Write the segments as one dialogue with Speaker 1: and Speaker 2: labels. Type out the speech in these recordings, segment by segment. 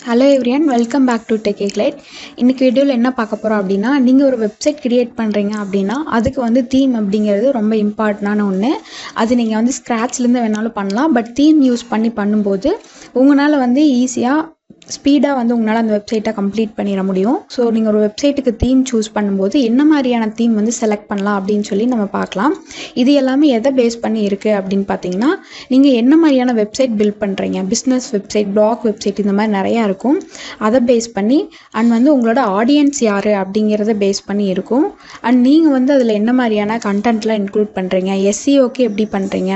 Speaker 1: Hello everyone, welcome back to Tech Eclite. இன்றைக்கி வீடியோவில் என்ன பார்க்க போகிறோம் அப்படின்னா, நீங்கள் ஒரு வெப்சைட் க்ரியேட் பண்ணுறீங்க அப்படின்னா அதுக்கு வந்து தீம் அப்படிங்கிறது ரொம்ப இம்பார்ட்டண்டான ஒன்று. அது நீங்கள் வந்து ஸ்க்ராட்ச்லேருந்து வேணாலும் பண்ணலாம். பட் தீம் யூஸ் பண்ணி பண்ணும்போது உங்களால் வந்து ஈஸியாக ஸ்பீடாக வந்து உங்களால் அந்த வெப்சைட்டை கம்ப்ளீட் பண்ணிட முடியும். ஸோ நீங்கள் ஒரு வெப்சைட்டுக்கு தீம் சூஸ் பண்ணும்போது என்ன மாதிரியான தீம் வந்து செலக்ட் பண்ணலாம் அப்படின்னு சொல்லி நம்ம பார்க்கலாம். இது எல்லாமே எதை பேஸ் பண்ணி இருக்குது அப்படின்னு பார்த்தீங்கன்னா, நீங்கள் என்ன மாதிரியான வெப்சைட் பில்ட் பண்ணுறீங்க, பிஸ்னஸ் வெப்சைட், பிளாக் வெப்சைட், இந்த மாதிரி நிறையா இருக்கும். அதை பேஸ் பண்ணி அண்ட் வந்து உங்களோட ஆடியன்ஸ் யார் அப்படிங்கிறத பேஸ் பண்ணி இருக்கும். அண்ட் நீங்கள் வந்து அதில் என்ன மாதிரியான கண்டென்ட்லாம் இன்க்ளூட் பண்ணுறீங்க, எஸ்இஓக்கு எப்படி பண்ணுறீங்க,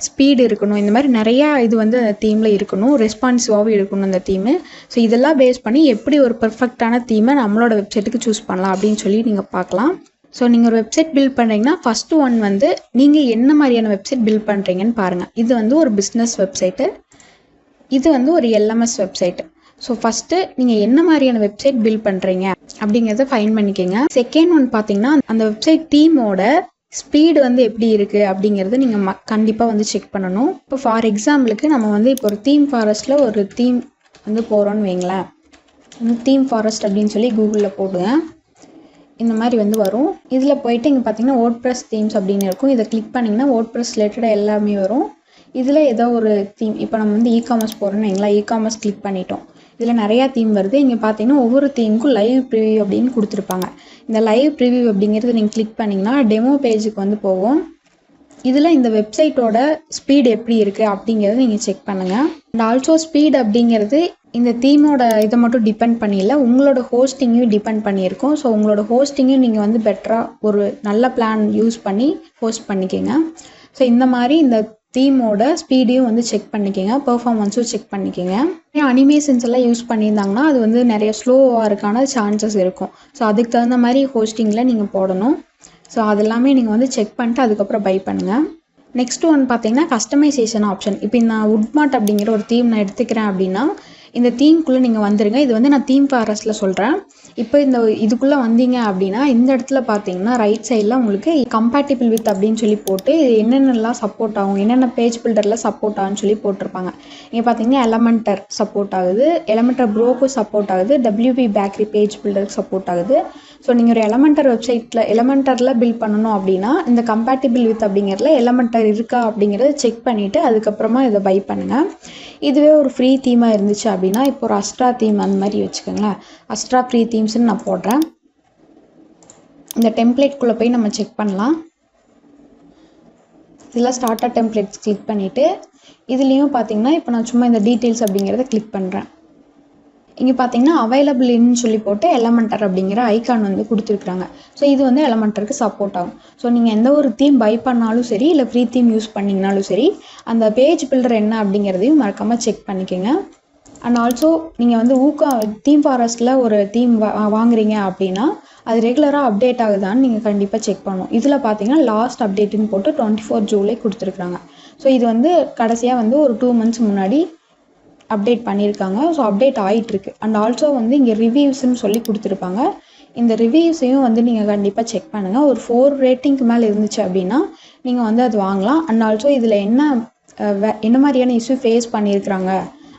Speaker 1: ஸ்பீடு இருக்கணும், இந்த மாதிரி நிறையா இது வந்து அந்த தீமில் இருக்கணும், ரெஸ்பான்சிவாகவும் இருக்கணும் அந்த தீமு. ஸோ இதெல்லாம் பேஸ் பண்ணி எப்படி ஒரு பர்ஃபெக்டான தீமை நம்மளோட வெப்சைட்டுக்கு சூஸ் பண்ணலாம் அப்படின்னு சொல்லி நீங்கள் பார்க்கலாம். ஸோ நீங்கள் ஒரு வெப்சைட் பில்ட் பண்ணுறீங்கன்னா ஃபஸ்ட்டு ஒன் வந்து நீங்கள் என்ன மாதிரியான வெப்சைட் பில்ட் பண்ணுறீங்கன்னு பாருங்கள். இது வந்து ஒரு பிஸ்னஸ் வெப்சைட்டு, இது வந்து ஒரு எல்எம்எஸ் வெப்சைட்டு. ஸோ ஃபஸ்ட்டு நீங்கள் என்ன மாதிரியான வெப்சைட் பில்ட் பண்ணுறீங்க அப்படிங்கிறத ஃபைன் பண்ணிக்கோங்க. செகண்ட் ஒன் பார்த்தீங்கன்னா அந்த வெப்சைட் டீமோட ஸ்பீடு வந்து எப்படி இருக்குது அப்படிங்கிறத நீங்கள் கண்டிப்பாக வந்து செக் பண்ணணும். இப்போ ஃபார் எக்ஸாம்பிளுக்கு நம்ம வந்து இப்போ ஒரு தீம் ஃபாரஸ்ட்டில் ஒரு தீம் வந்து போகிறோன்னு வைங்களேன். தீம் ஃபாரஸ்ட் அப்படின்னு சொல்லி கூகுளில் போடுங்க. இந்த மாதிரி வந்து வரும். இதில் போயிட்டு இங்கே பார்த்தீங்கன்னா WordPress தீம்ஸ் அப்படின்னு இருக்கும். இதை கிளிக் பண்ணிங்கன்னா WordPress ரிலேட்டடாக எல்லாமே வரும். இதில் ஏதோ ஒரு தீம், இப்போ நம்ம வந்து இகாமர்ஸ் போகிறோன்னு வைங்களா, இகாமர்ஸ் கிளிக் பண்ணிட்டோம். இதில் நிறையா தீம் வருது. இங்கே பார்த்தீங்கன்னா ஒவ்வொரு தீமுக்கும் லைவ் ப்ரிவியூ அப்படின்னு கொடுத்துருப்பாங்க. இந்த லைவ் ப்ரிவியூ அப்படிங்கிறது நீங்கள் கிளிக் பண்ணிங்கன்னா டெமோ பேஜுக்கு வந்து போகும். இதில் இந்த வெப்சைட்டோட ஸ்பீடு எப்படி இருக்குது அப்படிங்கிறத நீங்கள் செக் பண்ணுங்கள். அண்ட் ஆல்சோ ஸ்பீட் அப்படிங்கிறது இந்த தீமோட இதை மட்டும் டிபெண்ட் பண்ணியில்லை, உங்களோட ஹோஸ்டிங்கையும் டிபெண்ட் பண்ணியிருக்கோம். ஸோ உங்களோட ஹோஸ்டிங்கையும் நீங்கள் வந்து பெட்டராக ஒரு நல்ல பிளான் யூஸ் பண்ணி ஹோஸ்ட் பண்ணிக்கோங்க. ஸோ இந்த மாதிரி இந்த தீமோட ஸ்பீடையும் வந்து செக் பண்ணிக்கோங்க, பெர்ஃபார்மன்ஸும் செக் பண்ணிக்கோங்க. அனிமேஷன்ஸ் எல்லாம் யூஸ் பண்ணியிருந்தாங்கன்னா அது வந்து நிறைய ஸ்லோவாக இருக்கான சான்சஸ் இருக்கும். ஸோ அதுக்கு தகுந்த மாதிரி ஹோஸ்டிங்கில் நீங்கள் போடணும். ஸோ அதெல்லாமே நீங்கள் வந்து செக் பண்ணிட்டு அதுக்கப்புறம் பை பண்ணுங்கள். நெக்ஸ்ட் ஒன் பார்த்தீங்கன்னா கஸ்டமைசேஷன் ஆப்ஷன். இப்போ நான் உட்மார்ட் அப்படிங்கிற ஒரு தீம் நான் எடுத்துக்கிறேன் அப்படின்னா இந்த தீம்குள்ளே நீங்கள் வந்துடுங்க. இது வந்து நான் தீம் ஃபாரஸ்ட்டில் சொல்கிறேன். இப்போ இந்த இதுக்குள்ளே வந்தீங்க அப்படின்னா இந்த இடத்துல பார்த்தீங்கன்னா ரைட் சைடில் உங்களுக்கு கம்பேட்டிபிள் வித் அப்படின்னு சொல்லி போட்டு என்னென்னலாம் சப்போர்ட் ஆகும், என்னென்ன பேஜ் பில்டரில் சப்போர்ட் ஆகுன்னு சொல்லி போட்டிருப்பாங்க. இங்கே பார்த்தீங்கன்னா எலமெண்டர் சப்போர்ட் ஆகுது, எலமெண்டர் ப்ரோக்கு சப்போர்ட் ஆகுது, WP பேக்கரி பேஜ் பில்டருக்கு சப்போர்ட் ஆகுது. ஸோ நீங்கள் ஒரு எலமெண்டரில் பில்ட் பண்ணணும் அப்படின்னா இந்த கம்பேட்டிபிள் வித் அப்படிங்கிறதுல எலமெண்டர் இருக்கா அப்படிங்கிறத செக் பண்ணிவிட்டு அதுக்கப்புறமா இதை பை பண்ணுங்கள். இதுவே ஒரு ஃப்ரீ தீமாக இருந்துச்சு அப்படின்னா இப்போ ஒரு அஸ்ட்ரா தீம் அந்த மாதிரி வச்சுக்கோங்களேன். அஸ்ட்ரா ஃப்ரீ தீம்ஸ்ன்னு நான் போடுறேன். இந்த டெம்ப்ளேட்குள்ளே போய் நம்ம செக் பண்ணலாம். இதில் ஸ்டார்டர் டெம்ப்ளேட்ஸ் கிளிக் பண்ணிவிட்டு இதுலேயும் பார்த்தீங்கன்னா இப்போ நான் சும்மா இந்த டீட்டெயில்ஸ் அப்படிங்கிறத கிளிக் பண்ணுறேன். இங்கே பார்த்தீங்கன்னா அவைலபிள்னு சொல்லி போட்டு எலமெண்டர் அப்படிங்கிற ஐக்கான் வந்து கொடுத்துருக்குறாங்க. ஸோ இது வந்து எலமெண்டருக்கு சப்போர்ட் ஆகும். ஸோ நீங்கள் எந்த ஒரு தீம் பை பண்ணாலும் சரி, இல்லை ஃப்ரீ தீம் யூஸ் பண்ணிங்கனாலும் சரி, அந்த பேஜ் பில்டர் என்ன அப்படிங்கிறதையும் மறக்காமல் செக் பண்ணிக்கோங்க. அண்ட் ஆல்சோ நீங்கள் வந்து தீம் ஃபாரஸ்ட்டில் ஒரு தீம் வாங்குறீங்க அப்படின்னா அது ரெகுலராக அப்டேட் ஆகுதான்னு நீங்கள் கண்டிப்பாக செக் பண்ணணும். இதில் பார்த்தீங்கன்னா லாஸ்ட் அப்டேட்டுன்னு போட்டு 24 ஜூலை கொடுத்துருக்குறாங்க. ஸோ இது வந்து கடைசியாக வந்து ஒரு 2 months முன்னாடி அப்டேட் பண்ணியிருக்காங்க. ஸோ அப்டேட் ஆகிட்டுருக்கு. அண்ட் ஆல்சோ வந்து இங்கே ரிவ்யூஸ்ன்னு சொல்லி கொடுத்துருப்பாங்க. இந்த ரிவ்யூஸையும் வந்து நீங்கள் கண்டிப்பாக செக் பண்ணுங்கள். ஒரு 4 ரேட்டிங்க்கு மேலே இருந்துச்சு அப்படின்னா நீங்கள் வந்து அது வாங்கலாம். அண்ட் ஆல்சோ இதில் என்ன மாதிரியான இஷ்யூ ஃபேஸ் பண்ணியிருக்கிறாங்க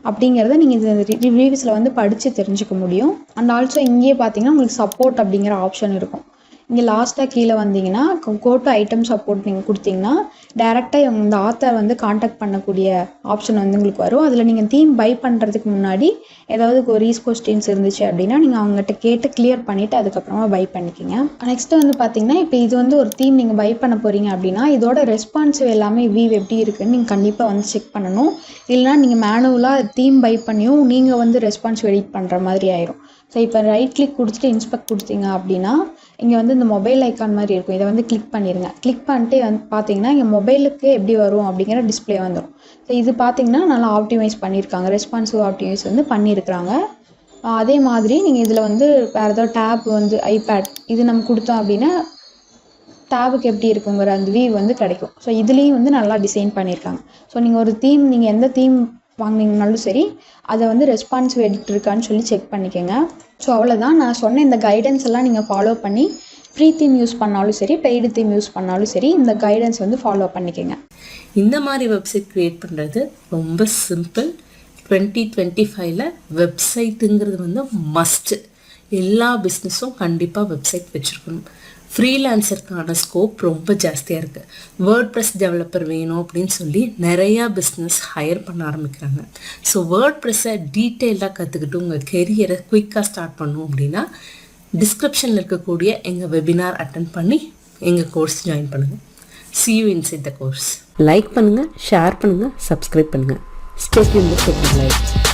Speaker 1: அப்படிங்கிறத நீங்கள் இந்த ரிவ்யூஸில் வந்து படித்து தெரிஞ்சுக்க முடியும். அண்ட் ஆல்சோ இங்கேயே பார்த்தீங்கன்னா உங்களுக்கு சப்போர்ட் அப்படிங்கிற ஆப்ஷன் இருக்கும். இங்கே லாஸ்ட்டாக கீழே வந்தீங்கன்னா கோ டு ஐட்டம் சப்போர்ட் நீங்கள் கொடுத்தீங்கன்னா டேரெக்டாக இந்த ஆத்தர் வந்து காண்டாக்ட் பண்ணக்கூடிய ஆப்ஷன் வந்து உங்களுக்கு வரும். அதில் நீங்கள் தீம் பை பண்ணுறதுக்கு முன்னாடி ஏதாவது கொரீஸ் கொஸ்டின்ஸ் இருந்துச்சு அப்படின்னா நீங்கள் அவங்ககிட்ட கேட்டு கிளியர் பண்ணிவிட்டு அதுக்கப்புறமா பை பண்ணிக்கிங்க. நெக்ஸ்ட்டு வந்து பார்த்தீங்கன்னா இப்போ இது வந்து ஒரு தீம் நீங்கள் பை பண்ண போகிறீங்க அப்படின்னா இதோட ரெஸ்பான்சிவ் எல்லாமே வியூ எப்படி இருக்குன்னு நீங்கள் கண்டிப்பாக வந்து செக் பண்ணணும். இல்லைனா நீங்கள் மேனுவலாக தீம் பை பண்ணியும் நீங்கள் வந்து ரெஸ்பான்சிவ் எடிட் பண்ணுற மாதிரி ஆயிரும். ஸோ இப்போ ரைட் கிளிக் கொடுத்துட்டு இன்ஸ்பெக்ட் கொடுத்தீங்க அப்படின்னா இங்கே வந்து இந்த மொபைல் ஐக்கான் மாதிரி இருக்கும். இதை வந்து கிளிக் பண்ணிடுங்க. கிளிக் பண்ணிட்டு வந்து பார்த்தீங்கன்னா இங்கே மொபைலுக்கு எப்படி வரும் அப்படிங்கிற டிஸ்பிளே வந்துடும். ஸோ இது பார்த்தீங்கன்னா நல்லா ஆப்டிமைஸ் பண்ணியிருக்காங்க, ரெஸ்பான்சிவ் ஆப்டிமைஸ் வந்து பண்ணியிருக்கிறாங்க. அதே மாதிரி நீங்கள் இதில் வந்து வேறு ஏதாவது டேப் வந்து ஐபேட் இது நம்ம கொடுத்தோம் அப்படின்னா டேபுக்கு எப்படி இருக்குங்கிற அந்த வியூ வந்து கிடைக்கும். ஸோ இதுலேயும் வந்து நல்லா டிசைன் பண்ணியிருக்காங்க. ஸோ நீங்கள் ஒரு தீம் நீங்கள் எந்த தீம் வாங்கினீங்கனாலும் சரி அதை வந்து ரெஸ்பான்சிவ் எடிட் இருக்கான்னு சொல்லி செக் பண்ணிக்கோங்க. ஸோ அவ்வளோதான். நான் சொன்ன இந்த கைடன்ஸ் எல்லாம் நீங்கள் ஃபாலோ பண்ணி ஃப்ரீ தீம் யூஸ் பண்ணாலும் சரி, பெய்டு தீம் யூஸ் பண்ணாலும் சரி, இந்த கைடன்ஸ் வந்து ஃபாலோ பண்ணிக்கோங்க.
Speaker 2: இந்த மாதிரி வெப்சைட் க்ரியேட் பண்ணுறது ரொம்ப சிம்பிள். 2025ல் வெப்சைட்டுங்கிறது வந்து மஸ்ட்டு. எல்லா பிஸ்னஸும் கண்டிப்பாக வெப்சைட் வச்சுருக்கணும். ஃப்ரீலான்சருக்கான ஸ்கோப் ரொம்ப ஜாஸ்தியாக இருக்குது. வேர்ட்ப்ரெஸ் டெவலப்பர் வேணும் அப்படின்னு சொல்லி நிறையா பிஸ்னஸ் ஹையர் பண்ண ஆரம்பிக்கிறாங்க. ஸோ வேர்ட்ப்ரெஸ்ஸை டீட்டெயிலாக கற்றுக்கிட்டு உங்கள் கெரியரை குயிக்காக ஸ்டார்ட் பண்ணணும் அப்படின்னா டிஸ்கிரிப்ஷனில் இருக்கக்கூடிய எங்கள் வெபினார் அட்டென்ட் பண்ணி எங்கள் கோர்ஸ் ஜாயின் பண்ணுங்கள். See you inside the course.
Speaker 3: Like பண்ணுங்கள், ஷேர் பண்ணுங்கள், சப்ஸ்கிரைப் பண்ணுங்கள். Stay tuned with Tech Ignite.